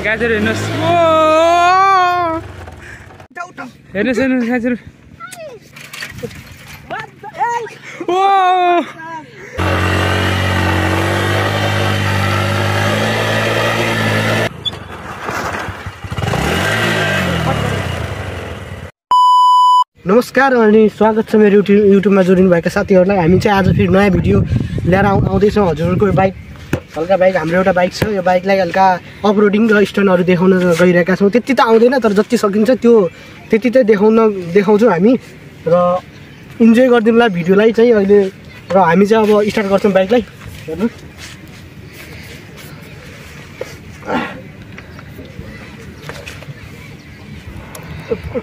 गाजर हेर्नुहोस् हेर्नुहोस् हेर्नुहोस् गाजर नमस्कार अनि स्वागत छ मेरो युट्युबमा जोडिनु भएका साथीहरूलाई। हामी चाहिँ आज फेरि नयाँ भिडियो लिएर आउँदैछौँ। हजुरहरूको बाइक हल्का बाइक हाम्रो एउटा बाइक छ। यो बाइकलाई हल्का अफरोडिङ र स्टन्टहरू देखाउन गइरहेका छौँ। त्यति त आउँदैन तर जति सकिन्छ त्यो त्यति चाहिँ देखाउँछौँ हामी र इन्जोय गरिदिनुलाई भिडियोलाई चाहिँ अहिले। र हामी चाहिँ अब स्टार्ट गर्छौँ बाइकलाई। हेर्नु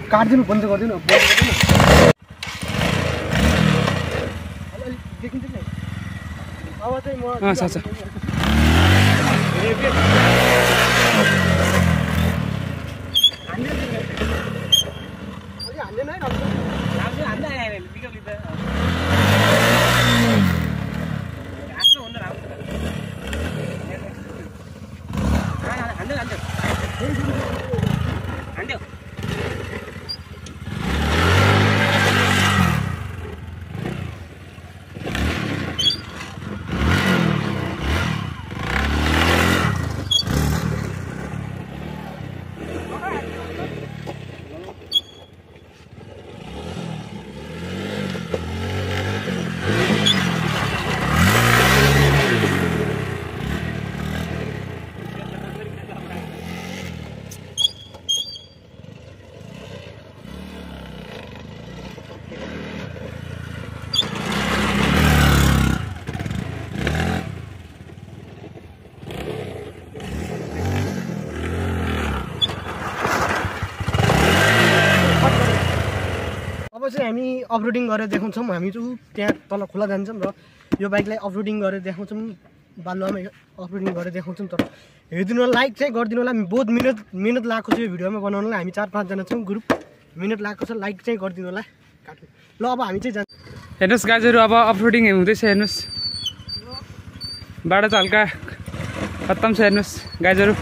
काट्दिनु बन्द गरिदिनु देखिन्छ नि अब चाहिँ म चाहिँ हामी अफरोडिङ गरेर देखाउँछौँ। हामी चाहिँ त्यहाँ तल खोला जान्छौँ र यो बाइकलाई अफरोडिङ गरेर देखाउँछौँ। बालुवामा अफरोडिङ गरेर देखाउँछौँ। तर हेरिदिनु होला, लाइक चाहिँ गरिदिनु होला। बहुत मिहिनेत लागेको छ यो भिडियोमा बनाउनुलाई। हामी 4-5 जना छौँ ग्रुप, मिहिनेत लागेको छ। लाइक चाहिँ गरिदिनु होला। काट्नु ल अब हामी चाहिँ जान्छ। हेर्नुहोस् गाजरहरू अब अफरोडिङ हुँदैछ। हेर्नुहोस् बाटो त हल्का खत्तम छ। हेर्नुहोस् गाजरहरू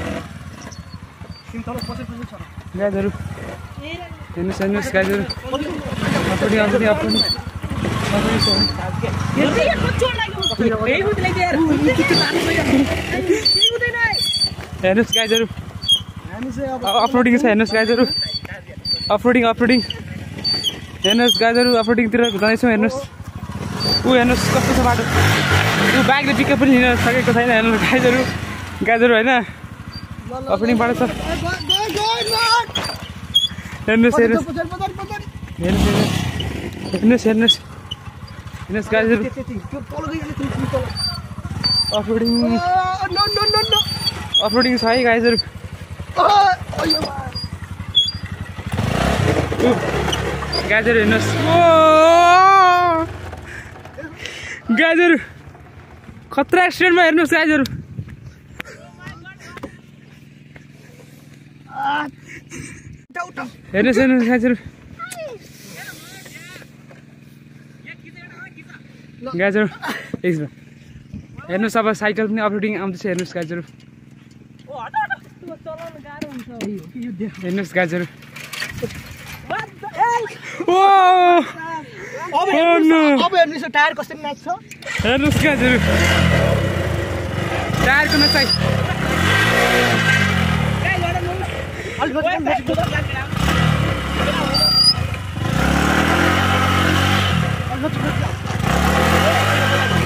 गाजरहरू हेर्नुहोस् हेर्नुहोस् गाजरहरू हेर्नुहोस् गाजरहरू अफरोडिङ छ। हेर्नुहोस् गाजरहरू अफरोडिङ हेर्नुहोस् गाजरहरू अफरोडिङतिर जाँदैछौँ। हेर्नुहोस् हेर्नुहोस् कस्तो छ बाटो। बाइकले पिकअप पनि लिन सकेको छैन। हेर्नुहोस् गाजरहरू होइन अफरोडिङ बाटो छ। हेर्नुहोस् गाजरहरू अफरोडिङ छ है गाजरहरू। गाजर हेर्नुहोस् गाजर खतरा एक्सिडेन्टमा। हेर्नुहोस् गाजरहरू हेर्नुहोस् हेर्नुहोस् गाजरहरू गाजर एकछिन हेर्नुहोस्। अब साइकल पनि अफरोडिङ आउँदैछ। हेर्नुहोस् गाजरहरू हेर्नुहोस् गाजरहरू टायर कसरी नाच्छ हेर्नुहोस् गाजरहरू टायरको नचाइ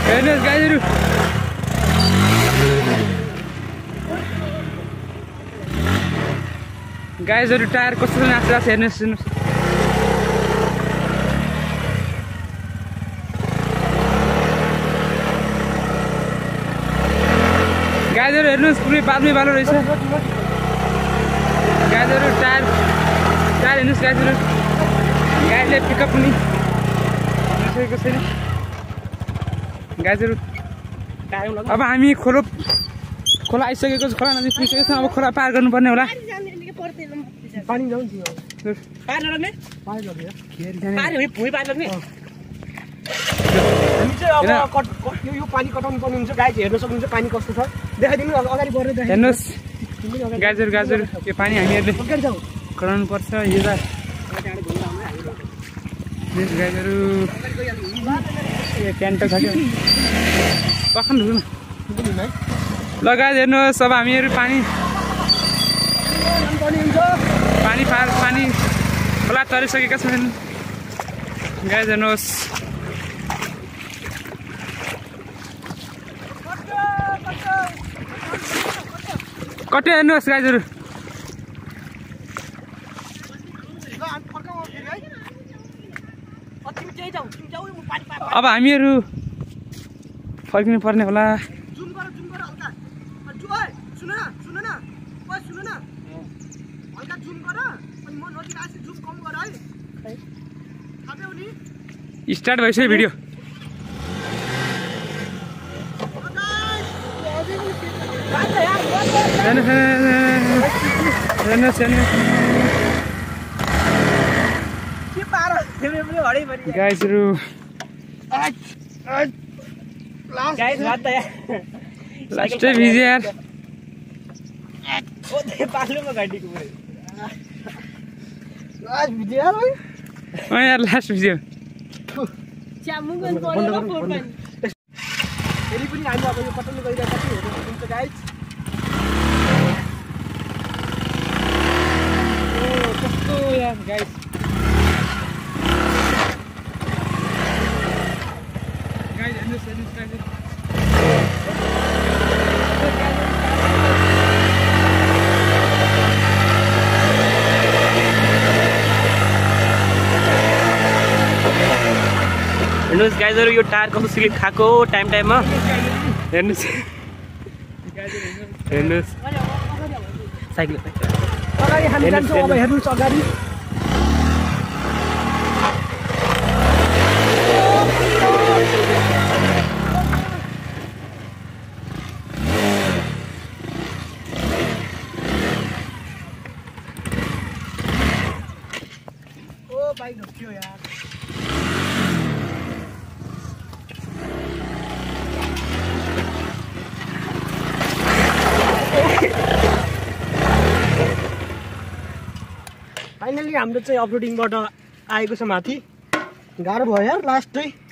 हेर्नुहोस् गाजरहरू गाजरहरू टायर कस्तो नाच्छ। हेर्नुहोस् हेर्नुहोस् गाजरहरू हेर्नुहोस् पुरै बाल्ने बालो रहेछ। गाजरहरू टायर हेर्नुहोस् गाजरहरू गाडीले पिकअप पनि सकेको छैन। गाजरहरू अब हामी खोला आइसकेको छ। खोला नजिक पुगिसकेको छ। अब खोला पार गर्नुपर्ने होला। पानी जाउँ पार लाग्ने हामी चाहिँ अब यो पानी कटाउनु पर्ने हुन्छ। गाई हेर्न सक्नुहुन्छ पानी कस्तो छ। देखाइदिनु अगाडि बढ्दै हेर्नुहोस् गाजर गाजर यो पानी हामीहरूले गराउनु पर्छ यो त गाईहरू क्यान्टर छ क्या पखन ल गाइज हेर्नुहोस् अब हामीहरू पानी खोला तरिसकेका छन् गाइज हेर्नुहोस् कति हेर्नुहोस् गाईहरू अब हामीहरू फर्किनु पर्ने होला स्टार्ट भइसक्यो भिडियो गाईहरू लास्टै भिज्यो यार यार लास्ट भिज्यो कस्तो यार गाइस हेर्नुहोस् गाइजहरू यो टायर कस्तो स्लिप खाएको टाइममा हेर्नुहोस् साइकल अगाडि हामी जान्छौँ अब हेर्नुहोस् अगाडि ओ बाइक ढोक्यो यार फाइनली हाम्रो चाहिँ अपलोडिङबाट आएको छ माथि गाह्रो भयो यार लास्ट चाहिँ